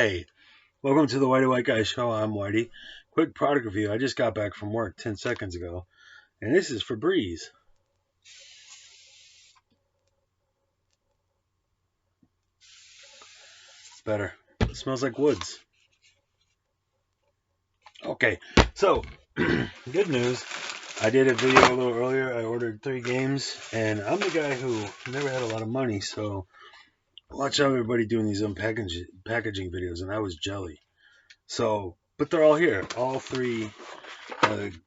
Hey, welcome to the Whitey White Guy Show. I'm Whitey. Quick product review. I just got back from work 10 seconds ago, and this is Febreze. Better. It smells like woods. Okay, so good news. I did a video a little earlier. I ordered 3 games, and I'm the guy who never had a lot of money, so watch out everybody doing these packaging videos, and I was jelly. So, but they're all here. All 3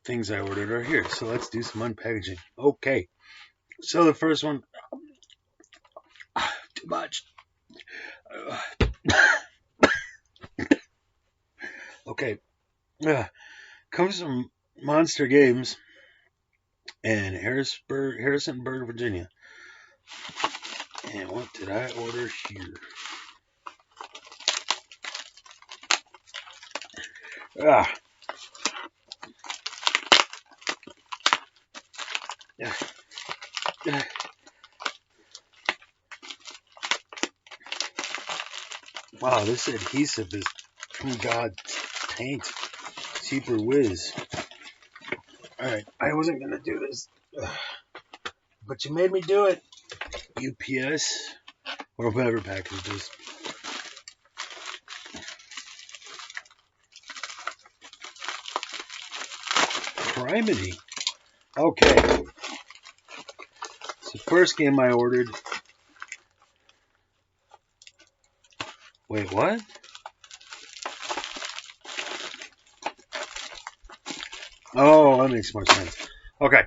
things I ordered are here. So let's do some unpackaging. Okay. So the first one, too much. Okay. Comes from Monster Games in Harrisonburg, Virginia. And what did I order here? Wow, this adhesive is from God's paint. Cheaper whiz. Alright, I wasn't going to do this. But you made me do it. UPS. Or whatever package it is. Criminy. Okay. So first game I ordered. Wait, what? Oh, that makes more sense. Okay.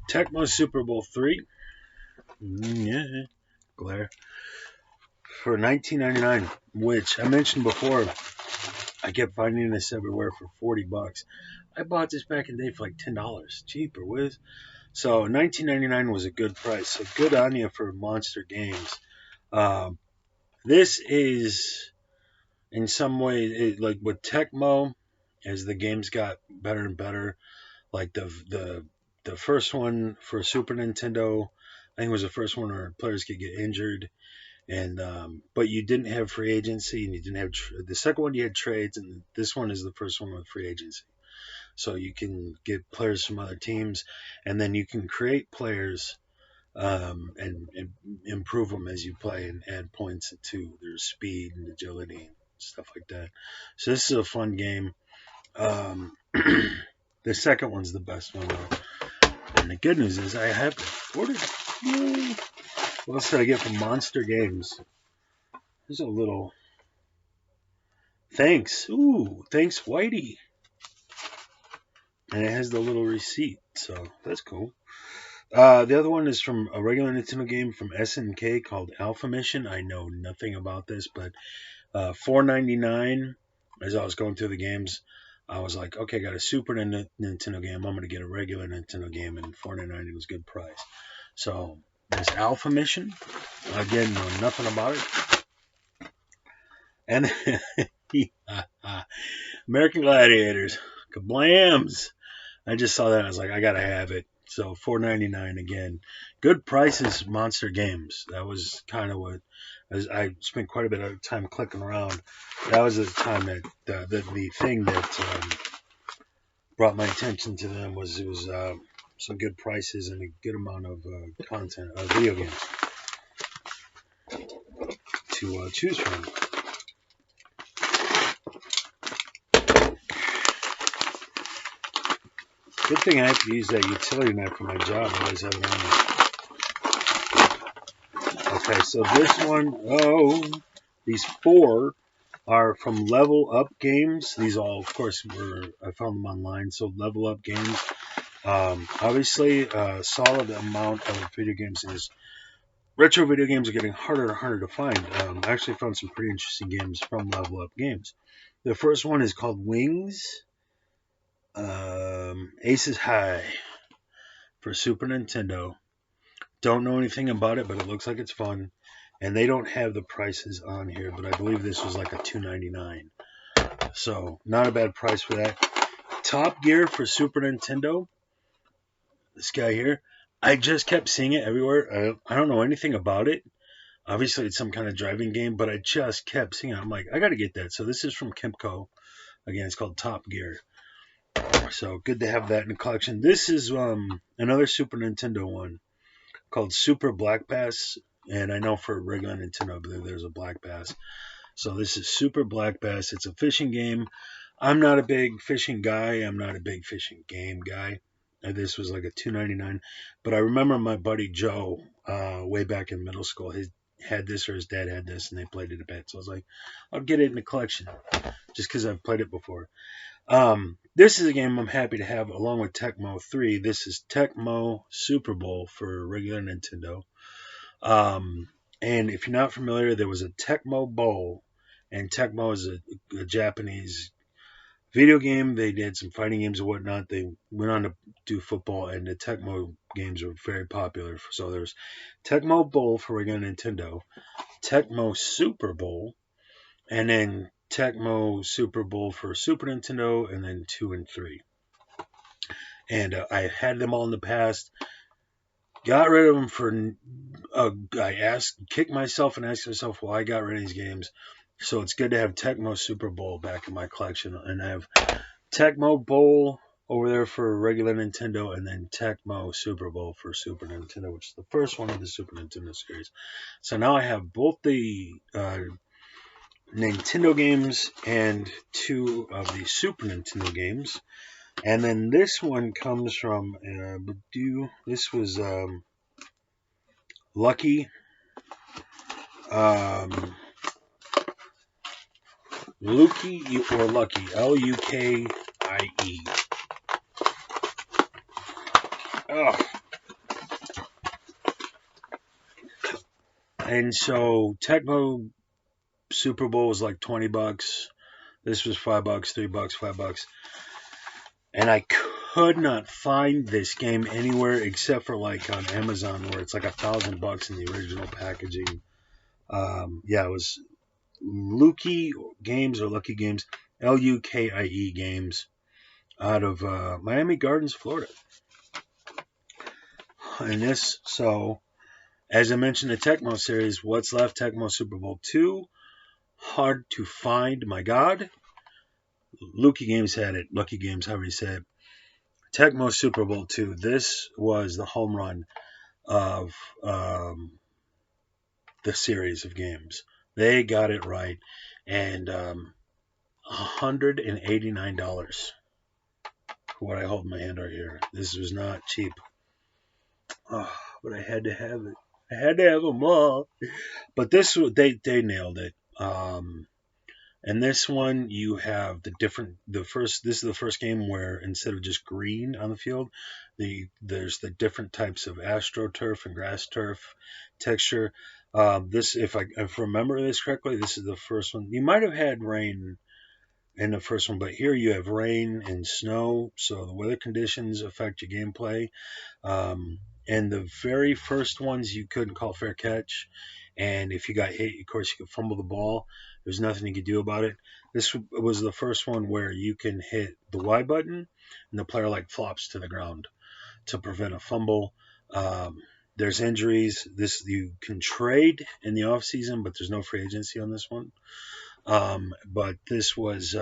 Tecmo Super Bowl 3. Yeah. Glare. For $19.99, which I mentioned before, I kept finding this everywhere for $40. I bought this back in the day for like $10. Cheaper whiz. So $19.99 was a good price. So good on you for Monster Games. This is in some way like with Tecmo, as the games got better and better. Like the first one for Super Nintendo, I think it was the first one where players could get injured, and but you didn't have free agency, and you didn't have the second one. You had trades, and this one is the first one with free agency. So you can get players from other teams, and then you can create players and improve them as you play and add points to their speed and agility and stuff like that. So this is a fun game. The second one's the best one, though. And the good news is I have ordered. Yay. What else did I get from Monster Games? There's a little thanks. Ooh, thanks, Whitey. And it has the little receipt, so that's cool. The other one is from a regular Nintendo game from SNK called Alpha Mission. I know nothing about this, but $4.99. As I was going through the games, I was like, okay, I got a Super Nintendo game. I'm going to get a regular Nintendo game, and $4.99 was a good price. So this Alpha Mission, again, know nothing about it. And American Gladiators, kablams! I just saw that and I was like, I gotta have it. So $4.99 again. Good prices, Monster Games. That was kind of what I spent quite a bit of time clicking around. That was the time that the thing that brought my attention to them was it was some good prices and a good amount of content, video games to choose from. Good thing I have to use that utility knife for my job. I always have it on me. Okay, so this one, these 4 are from Level Up Games. These all, of course, I found them online. So Level Up Games, obviously, a solid amount of video games. Retro video games are getting harder and harder to find. I actually found some pretty interesting games from Level Up Games. The first one is called Wings. Aces High for Super Nintendo. Don't know anything about it, but it looks like it's fun. And they don't have the prices on here, but I believe this was like a $2.99. So not a bad price for that. Top Gear for Super Nintendo. This guy here. I just kept seeing it everywhere. I don't know anything about it. Obviously, it's some kind of driving game, but I just kept seeing it. I'm like, I got to get that. So this is from Kimco. Again, it's called Top Gear. So good to have that in the collection. This is another Super Nintendo one called Super Black Bass. And I know for regular Nintendo, I believe there's a Black Bass. So this is Super Black Bass. It's a fishing game. I'm not a big fishing guy. I'm not a big fishing game guy. This was like a $2.99. But I remember my buddy Joe, way back in middle school, he had this or his dad had this, and they played it a bit. So I was like, I'll get it in the collection just because I've played it before. This is a game I'm happy to have along with Tecmo 3. This is Tecmo Super Bowl for regular Nintendo. And if you're not familiar, there was a Tecmo Bowl, and Tecmo is a Japanese video game. They did some fighting games and whatnot. They went on to do football, and the Tecmo games were very popular. So there's Tecmo Bowl for regular Nintendo, Tecmo Super Bowl, and then Tecmo Super Bowl for Super Nintendo, and then 2 and 3. And I had them all in the past. Got rid of them for. Kicked myself and asked myself why I got rid of these games. So it's good to have Tecmo Super Bowl back in my collection, and I have Tecmo Bowl over there for regular Nintendo, and then Tecmo Super Bowl for Super Nintendo, which is the first one of the Super Nintendo series. So now I have both the Nintendo games and 2 of the Super Nintendo games. And then this one comes from this was Lucky Lukie or Lucky, Lukie. Oh. And so Tecmo Super Bowl was like $20. This was $5, $3, $5. And I could not find this game anywhere except for like on Amazon, where it's like $1,000 in the original packaging. It was Lukie Games or Lucky Games, Lukie Games, out of Miami Gardens, Florida. And this, so as I mentioned, the Tecmo series, what's left? Tecmo Super Bowl 2, hard to find. My God, Lukie Games had it. Lucky Games, however you say it. Tecmo Super Bowl 2. This was the home run of the series of games. They got it right. And $189 for what I hold in my hand right here. This was not cheap. Oh, but I had to have it. I had to have them all. But this, they nailed it. And this one, you have this is the first game where instead of just green on the field, there's the different types of AstroTurf and grass turf texture. If I remember this correctly, this is the first one. You might have had rain in the first one, but here you have rain and snow, so the weather conditions affect your gameplay. And the very first ones you couldn't call fair catch, and if you got hit, of course, you could fumble the ball. There's nothing you could do about it. This was the first one where you can hit the Y button, and the player like flops to the ground to prevent a fumble. There's injuries. You can trade in the off season, but there's no free agency on this one. But this was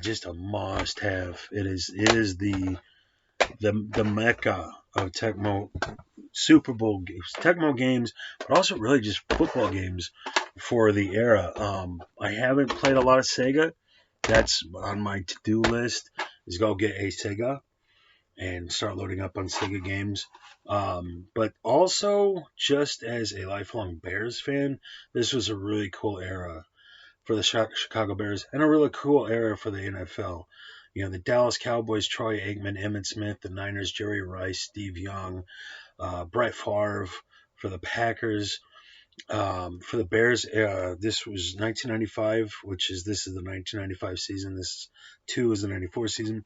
just a must-have. It is the mecca of Tecmo Super Bowl games, Tecmo games, but also really just football games for the era. I haven't played a lot of Sega. That's on my to-do list, is go get a Sega and start loading up on Sega games. But also, just as a lifelong Bears fan, this was a really cool era for the Chicago Bears and a really cool era for the NFL. You know, the Dallas Cowboys, Troy Aikman, Emmitt Smith, the Niners, Jerry Rice, Steve Young, Brett Favre for the Packers. For the Bears, this was 1995, this is the 1995 season. This 2 is the 94 season.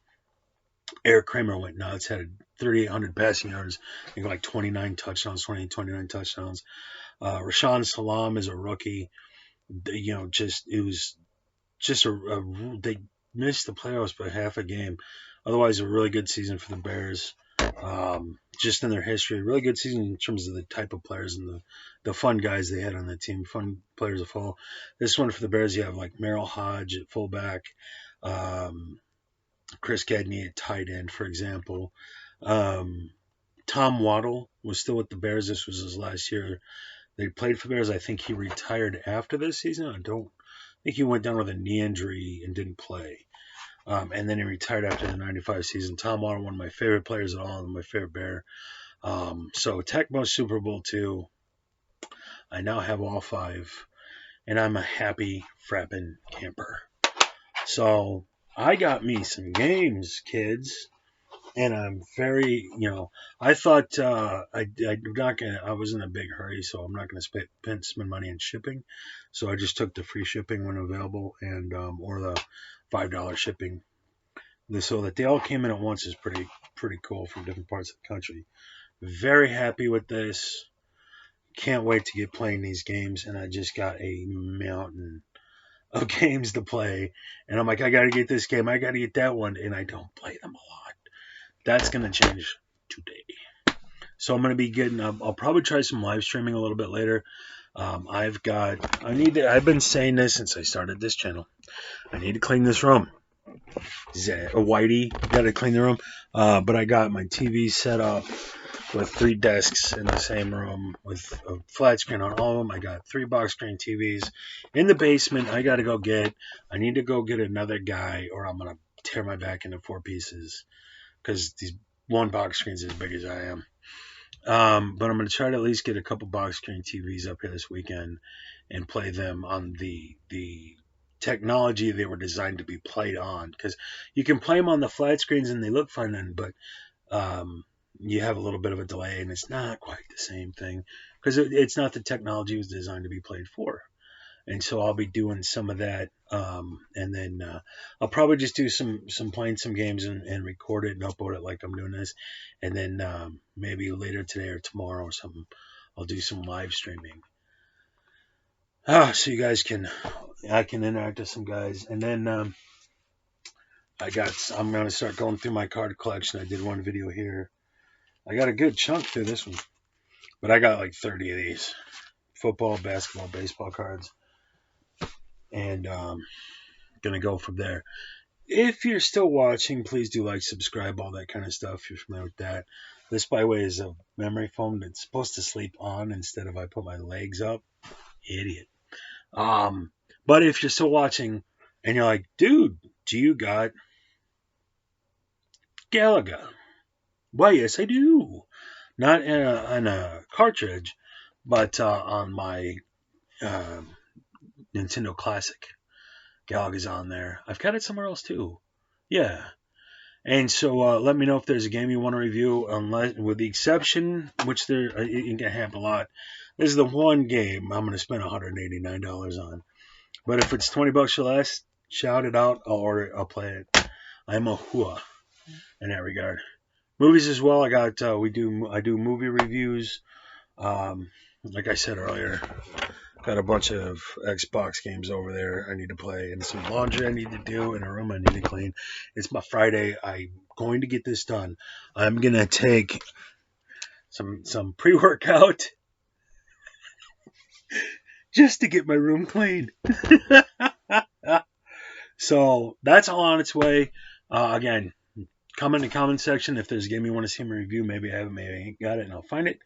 Eric Kramer went nuts, had 3,800 passing yards, I think like 29 touchdowns. Rashawn Salam is a rookie. It was just they missed the playoffs by half a game. Otherwise, a really good season for the Bears. just in their history. Really good season in terms of the type of players and the fun guys they had on the team, fun players to follow. This one for the Bears, you have like Merrill Hodge at fullback, um, Chris Gedney at tight end, for example. Um, Tom Waddle was still with the Bears. This was his last year. They played for the Bears. I think he retired after this season. I think he went down with a knee injury and didn't play. And then he retired after the 95 season. Tom Waddle, one of my favorite players at all, and my favorite Bear. So Tecmo Super Bowl 2. I now have all 5, and I'm a happy frappin' camper. So I got me some games, kids, and I'm very, I thought I was in a big hurry, so I'm not gonna spend money on shipping. So I just took the free shipping when available, and or the $5 shipping. So that they all came in at once is pretty cool from different parts of the country. Very happy with this. Can't wait to get playing these games, and I just got a mountain of games to play. And I'm like, I got to get this game, I got to get that one, and I don't play them a lot. That's going to change today. So I'm going to be getting, I'll probably try some live streaming a little bit later. I've been saying this since I started this channel. I need to clean this room. Whitey, got to clean the room. But I got my TV set up with 3 desks in the same room with a flat screen on all of them. I got 3 box screen TVs in the basement. I need to go get another guy, or I'm going to tear my back into 4 pieces because these one box screen's as big as I am. But I'm going to try to at least get a couple box screen TVs up here this weekend and play them on the technology they were designed to be played on, because you can play them on the flat screens and they look fine then, but you have a little bit of a delay and it's not quite the same thing because it's not the technology it was designed to be played for. And so I'll be doing some of that, and then I'll probably just do some playing some games and record it and upload it like I'm doing this, and then maybe later today or tomorrow or something I'll do some live streaming. So you guys I can interact with some guys, and then I'm gonna start going through my card collection. I did one video here. I got a good chunk through this one, but I got like 30 of these football, basketball, baseball cards, and gonna go from there. If you're still watching, please do like, subscribe, all that kind of stuff. If you're familiar with that. This, by the way, is a memory foam that's supposed to sleep on instead of I put my legs up. Idiot. But if you're still watching and you're like, dude, do you got Galaga? Why, yes, I do. Not in a cartridge, but on my Nintendo Classic. Galaga's on there. I've got it somewhere else too. Yeah. And so let me know if there's a game you want to review, unless, with the exception, which it can happen a lot. This is the one game I'm going to spend $189 on. But if it's $20 or less, shout it out. I'll order it. I'll play it. I'm a hua in that regard. Movies as well. I do movie reviews. Like I said earlier, got a bunch of Xbox games over there I need to play, and some laundry I need to do, and a room I need to clean. It's my Friday. I'm going to get this done. I'm gonna take some pre-workout just to get my room clean. So that's all on its way. Again, comment in the comment section if there's a game you want to see me review. Maybe I haven't, maybe I ain't got it, and I'll find it.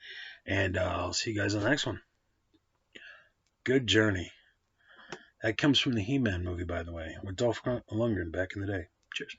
And I'll see you guys on the next one. Good journey. That comes from the He-Man movie, by the way, with Dolph Lundgren back in the day. Cheers.